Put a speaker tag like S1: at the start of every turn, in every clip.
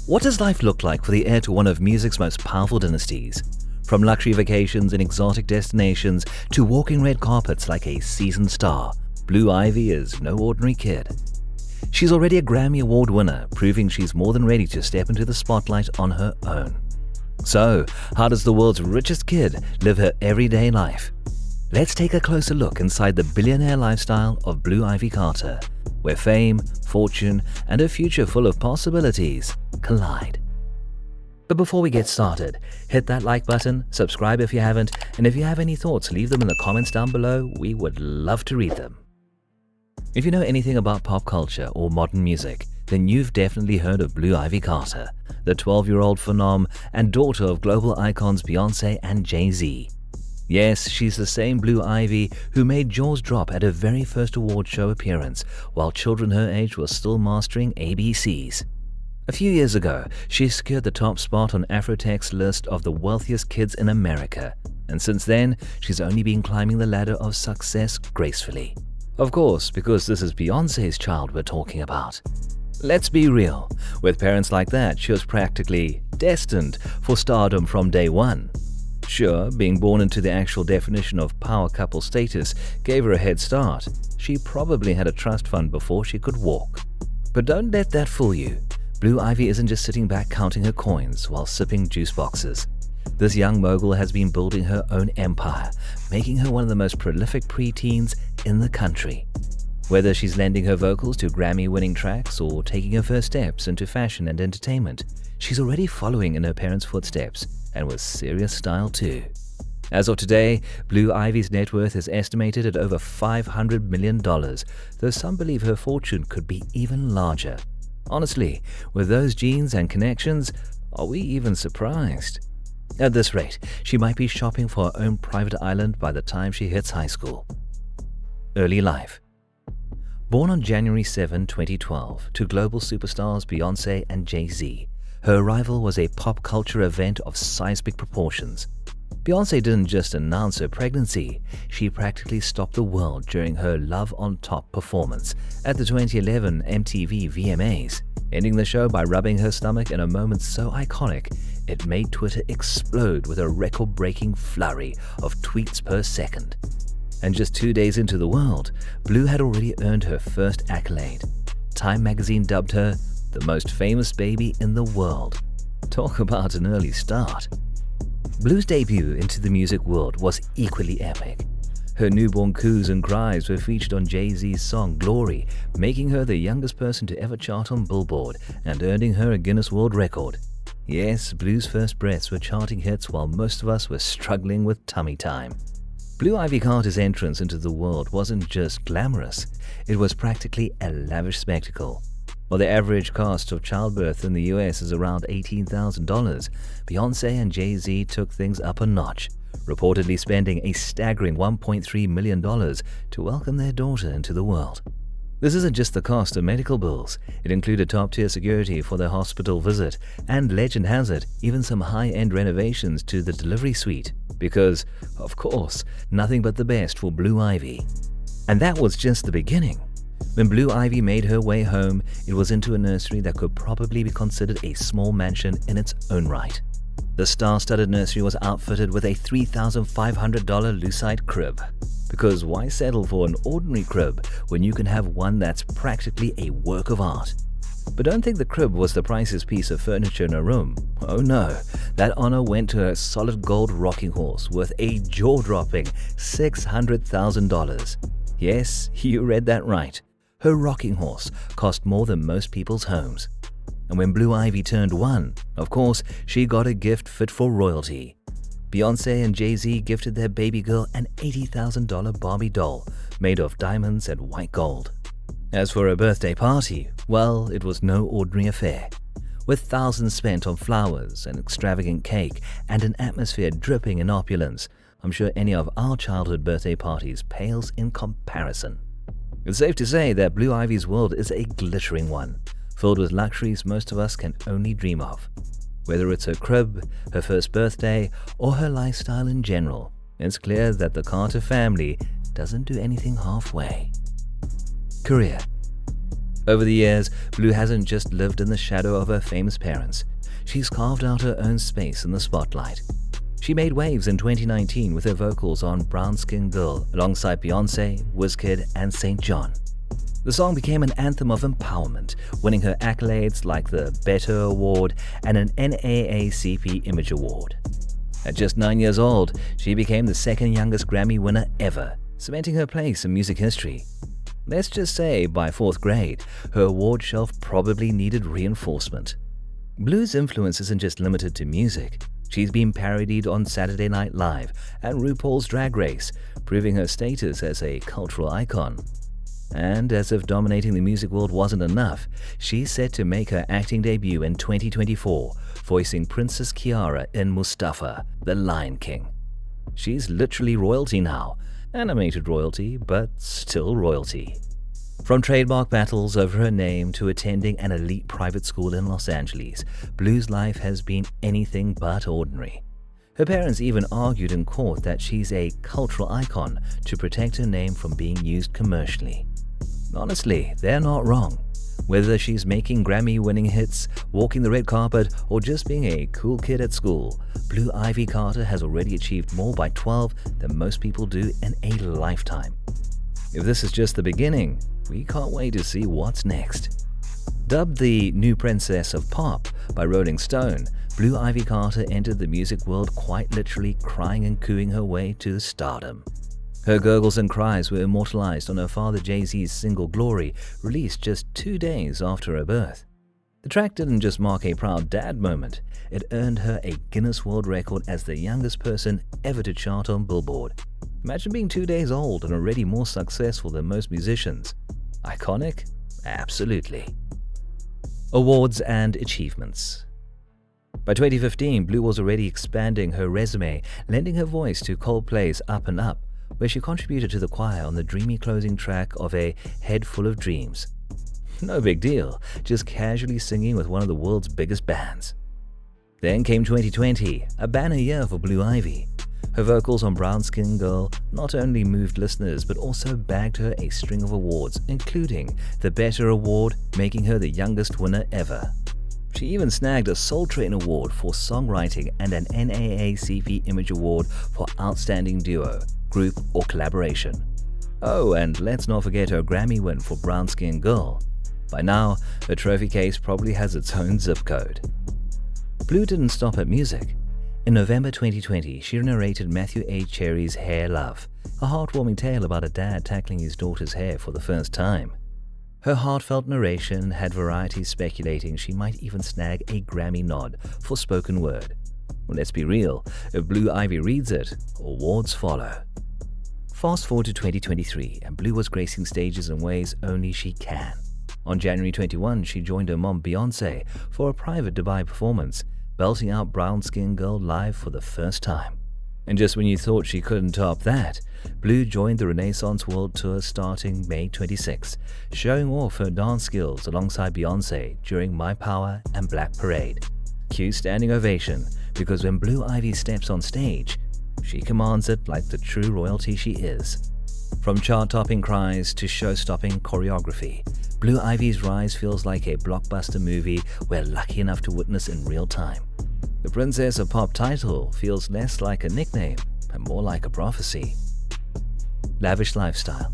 S1: What does life look like for the heir to one of music's most powerful dynasties? From luxury vacations and exotic destinations to walking red carpets like a seasoned star, Blue Ivy is no ordinary kid. She's already a Grammy Award winner, proving she's more than ready to step into the spotlight on her own. So, how does the world's richest kid live her everyday life? Let's take a closer look inside the billionaire lifestyle of Blue Ivy Carter, where fame, fortune, and a future full of possibilities collide. But before we get started, hit that like button, subscribe if you haven't, and if you have any thoughts, leave them in the comments down below. We would love to read them. If you know anything about pop culture or modern music, then you've definitely heard of Blue Ivy Carter, the 12-year-old phenom and daughter of global icons Beyoncé and Jay-Z. Yes, she's the same Blue Ivy who made jaws drop at her very first award show appearance, while children her age were still mastering ABCs. A few years ago, she secured the top spot on Afrotech's list of the wealthiest kids in America, and since then, she's only been climbing the ladder of success gracefully. Of course, because this is Beyoncé's child we're talking about. Let's be real, with parents like that, she was practically destined for stardom from day one. Sure, being born into the actual definition of power couple status gave her a head start. She probably had a trust fund before she could walk. But don't let that fool you. Blue Ivy isn't just sitting back counting her coins while sipping juice boxes. This young mogul has been building her own empire, making her one of the most prolific preteens in the country. Whether she's lending her vocals to Grammy-winning tracks or taking her first steps into fashion and entertainment, she's already following in her parents' footsteps, and with serious style too. As of today, Blue Ivy's net worth is estimated at over $500 million, though some believe her fortune could be even larger. Honestly, with those genes and connections, are we even surprised? At this rate, she might be shopping for her own private island by the time she hits high school. Early life. Born on January 7, 2012, to global superstars Beyoncé and Jay-Z, her arrival was a pop culture event of seismic proportions. Beyoncé didn't just announce her pregnancy, she practically stopped the world during her Love on Top performance at the 2011 MTV VMAs, ending the show by rubbing her stomach in a moment so iconic it made Twitter explode with a record-breaking flurry of tweets per second. And just 2 days into the world, Blue had already earned her first accolade. Time magazine dubbed her the most famous baby in the world. Talk about an early start. Blue's debut into the music world was equally epic. Her newborn coos and cries were featured on Jay-Z's song Glory, making her the youngest person to ever chart on Billboard and earning her a Guinness World Record. Yes, Blue's first breaths were charting hits while most of us were struggling with tummy time. Blue Ivy Carter's entrance into the world wasn't just glamorous, it was practically a lavish spectacle. While the average cost of childbirth in the US is around $18,000, Beyoncé and Jay-Z took things up a notch, reportedly spending a staggering $1.3 million to welcome their daughter into the world. This isn't just the cost of medical bills, it included top-tier security for their hospital visit, and legend has it, even some high-end renovations to the delivery suite, because, of course, nothing but the best for Blue Ivy. And that was just the beginning. When Blue Ivy made her way home, it was into a nursery that could probably be considered a small mansion in its own right. The star-studded nursery was outfitted with a $3,500 lucite crib. Because why settle for an ordinary crib when you can have one that's practically a work of art? But don't think the crib was the priciest piece of furniture in a room. Oh no, that honor went to a solid gold rocking horse worth a jaw-dropping $600,000. Yes, you read that right. Her rocking horse cost more than most people's homes. And when Blue Ivy turned 1, of course, she got a gift fit for royalty. Beyoncé and Jay-Z gifted their baby girl an $80,000 Barbie doll made of diamonds and white gold. As for her birthday party, well, it was no ordinary affair. With thousands spent on flowers, an extravagant cake, and an atmosphere dripping in opulence, I'm sure any of our childhood birthday parties pales in comparison. It's safe to say that Blue Ivy's world is a glittering one, filled with luxuries most of us can only dream of. Whether it's her crib, her first birthday, or her lifestyle in general, it's clear that the Carter family doesn't do anything halfway. Career. Over the years, Blue hasn't just lived in the shadow of her famous parents. She's carved out her own space in the spotlight. She made waves in 2019 with her vocals on Brown Skin Girl alongside Beyoncé, Wizkid, and St. John. The song became an anthem of empowerment, winning her accolades like the Better Award and an NAACP Image Award. At just 9 years old, she became the second youngest Grammy winner ever, cementing her place in music history. Let's just say by 4th grade, her award shelf probably needed reinforcement. Blue's influence isn't just limited to music. She's been parodied on Saturday Night Live and RuPaul's Drag Race, proving her status as a cultural icon. And as if dominating the music world wasn't enough, she's set to make her acting debut in 2024, voicing Princess Kiara in Mustafa, the Lion King. She's literally royalty now, animated royalty, but still royalty. From trademark battles over her name to attending an elite private school in Los Angeles, Blue's life has been anything but ordinary. Her parents even argued in court that she's a cultural icon to protect her name from being used commercially. Honestly, they're not wrong. Whether she's making Grammy-winning hits, walking the red carpet, or just being a cool kid at school, Blue Ivy Carter has already achieved more by 12 than most people do in a lifetime. If this is just the beginning, we can't wait to see what's next. Dubbed the new princess of pop by Rolling Stone, Blue Ivy Carter entered the music world quite literally crying and cooing her way to stardom. Her gurgles and cries were immortalized on her father Jay-Z's single Glory, released just 2 days after her birth. The track didn't just mark a proud dad moment, it earned her a Guinness World Record as the youngest person ever to chart on Billboard. Imagine being 2 days old and already more successful than most musicians. Iconic? Absolutely. Awards and achievements. By 2015, Blue was already expanding her resume, lending her voice to Coldplay's Up and Up, where she contributed to the choir on the dreamy closing track of A Head Full of Dreams. No big deal, just casually singing with one of the world's biggest bands. Then came 2020, a banner year for Blue Ivy. Her vocals on Brown Skin Girl not only moved listeners but also bagged her a string of awards, including the Better Award, making her the youngest winner ever. She even snagged a Soul Train Award for songwriting and an NAACP Image Award for Outstanding Duo, Group, or Collaboration. Oh, and let's not forget her Grammy win for Brown Skin Girl. By now, her trophy case probably has its own zip code. Blue didn't stop at music. In November 2020, she narrated Matthew A. Cherry's Hair Love, a heartwarming tale about a dad tackling his daughter's hair for the first time. Her heartfelt narration had Variety speculating she might even snag a Grammy nod for spoken word. Well, let's be real, if Blue Ivy reads it, awards follow. Fast forward to 2023, and Blue was gracing stages in ways only she can. On January 21, she joined her mom Beyoncé for a private Dubai performance, belting out Brown Skin Girl live for the first time. And just when you thought she couldn't top that, Blue joined the Renaissance World Tour starting May 26, showing off her dance skills alongside Beyoncé during My Power and Black Parade. Cue standing ovation, because when Blue Ivy steps on stage, she commands it like the true royalty she is. From chart-topping cries to show-stopping choreography, Blue Ivy's rise feels like a blockbuster movie we're lucky enough to witness in real time. The Princess of Pop title feels less like a nickname and more like a prophecy. Lavish lifestyle.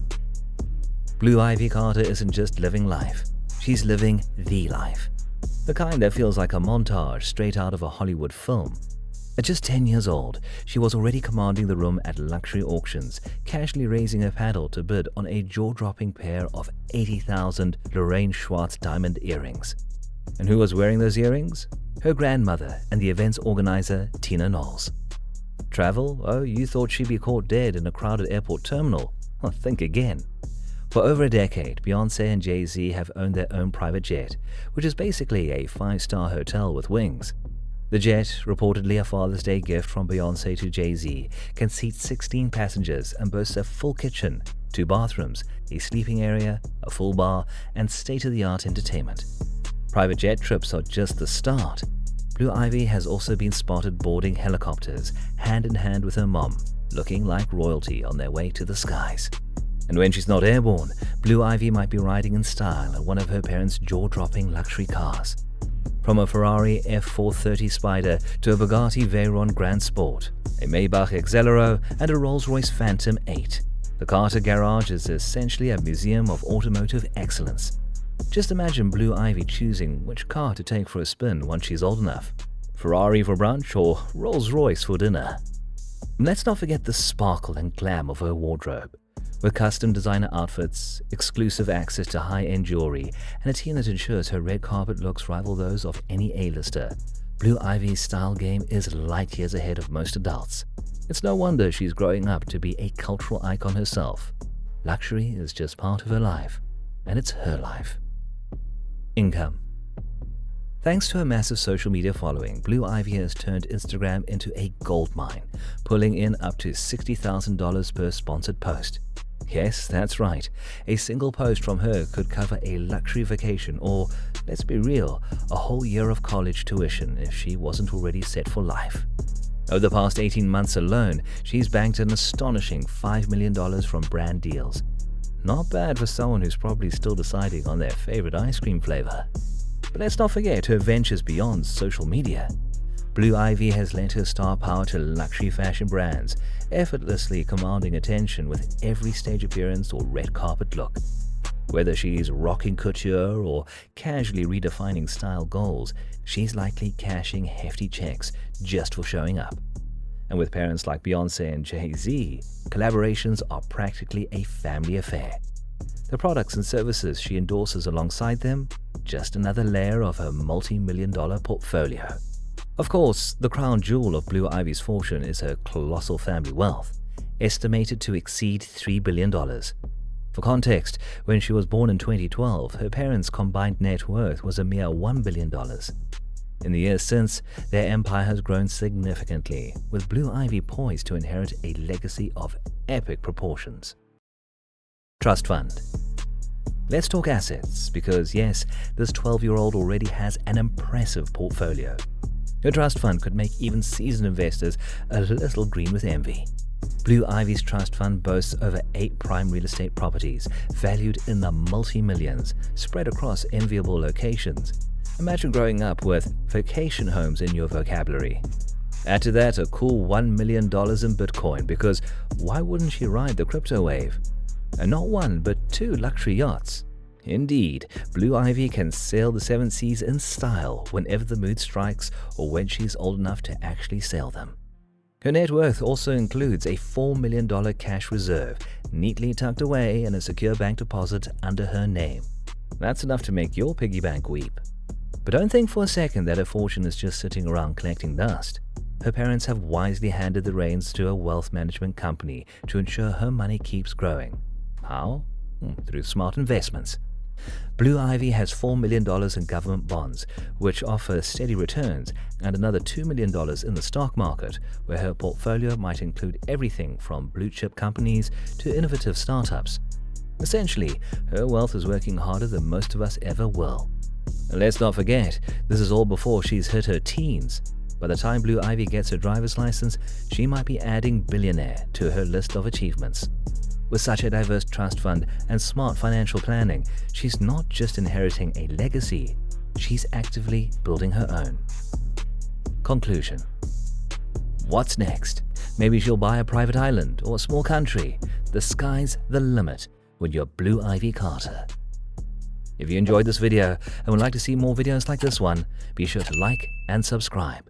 S1: Blue Ivy Carter isn't just living life, she's living the life. The kind that feels like a montage straight out of a Hollywood film. At just 10 years old, she was already commanding the room at luxury auctions, casually raising her paddle to bid on a jaw-dropping pair of 80,000 Lorraine Schwartz diamond earrings. And who was wearing those earrings? Her grandmother and the event's organizer, Tina Knowles. Travel? Oh, you thought she'd be caught dead in a crowded airport terminal? Well, think again. For over a decade, Beyoncé and Jay-Z have owned their own private jet, which is basically a 5-star hotel with wings. The jet, reportedly a Father's Day gift from Beyoncé to Jay-Z, can seat 16 passengers and boasts a full kitchen, 2 bathrooms, a sleeping area, a full bar, and state-of-the-art entertainment. Private jet trips are just the start. Blue Ivy has also been spotted boarding helicopters, hand in hand with her mom, looking like royalty on their way to the skies. And when she's not airborne, Blue Ivy might be riding in style in one of her parents' jaw-dropping luxury cars. From a Ferrari F430 Spider to a Bugatti Veyron Grand Sport, a Maybach Exelero, and a Rolls-Royce Phantom 8, the Carter Garage is essentially a museum of automotive excellence. Just imagine Blue Ivy choosing which car to take for a spin once she's old enough. Ferrari for brunch or Rolls-Royce for dinner. Let's not forget the sparkle and glam of her wardrobe. With custom designer outfits, exclusive access to high-end jewelry, and a team that ensures her red carpet looks rival those of any A-lister, Blue Ivy's style game is light years ahead of most adults. It's no wonder she's growing up to be a cultural icon herself. Luxury is just part of her life, and it's her life. Income. Thanks to her massive social media following, Blue Ivy has turned Instagram into a goldmine, pulling in up to $60,000 per sponsored post. Yes, that's right. A single post from her could cover a luxury vacation or, let's be real, a whole year of college tuition if she wasn't already set for life. Over the past 18 months alone, she's banked an astonishing $5 million from brand deals. Not bad for someone who's probably still deciding on their favorite ice cream flavor. But let's not forget her ventures beyond social media. Blue Ivy has lent her star power to luxury fashion brands, effortlessly commanding attention with every stage appearance or red carpet look. Whether she's rocking couture or casually redefining style goals, she's likely cashing hefty checks just for showing up. And with parents like Beyoncé and Jay-Z, collaborations are practically a family affair. The products and services she endorses alongside them, just another layer of her multi-million-dollar portfolio. Of course, the crown jewel of Blue Ivy's fortune is her colossal family wealth, estimated to exceed $3 billion. For context, when she was born in 2012, her parents' combined net worth was a mere $1 billion. In the years since, their empire has grown significantly, with Blue Ivy poised to inherit a legacy of epic proportions. Trust fund. Let's talk assets, because yes, this 12-year-old already has an impressive portfolio. Her trust fund could make even seasoned investors a little green with envy. Blue Ivy's trust fund boasts over 8 prime real estate properties, valued in the multi-millions, spread across enviable locations. Imagine growing up with vacation homes in your vocabulary. Add to that a cool $1 million in Bitcoin, because why wouldn't she ride the crypto wave? And not one, but 2 luxury yachts. Indeed, Blue Ivy can sail the 7 seas in style whenever the mood strikes or when she's old enough to actually sail them. Her net worth also includes a $4 million cash reserve, neatly tucked away in a secure bank deposit under her name. That's enough to make your piggy bank weep. But don't think for a second that her fortune is just sitting around collecting dust. Her parents have wisely handed the reins to a wealth management company to ensure her money keeps growing. How? Through smart investments. Blue Ivy has $4 million in government bonds, which offer steady returns, and another $2 million in the stock market, where her portfolio might include everything from blue-chip companies to innovative startups. Essentially, her wealth is working harder than most of us ever will. And let's not forget, this is all before she's hit her teens. By the time Blue Ivy gets her driver's license, she might be adding Billionaire to her list of achievements. With such a diverse trust fund and smart financial planning, she's not just inheriting a legacy, she's actively building her own. Conclusion. What's next? Maybe she'll buy a private island or a small country. The sky's the limit with your Blue Ivy Carter. If you enjoyed this video and would like to see more videos like this one, be sure to like and subscribe.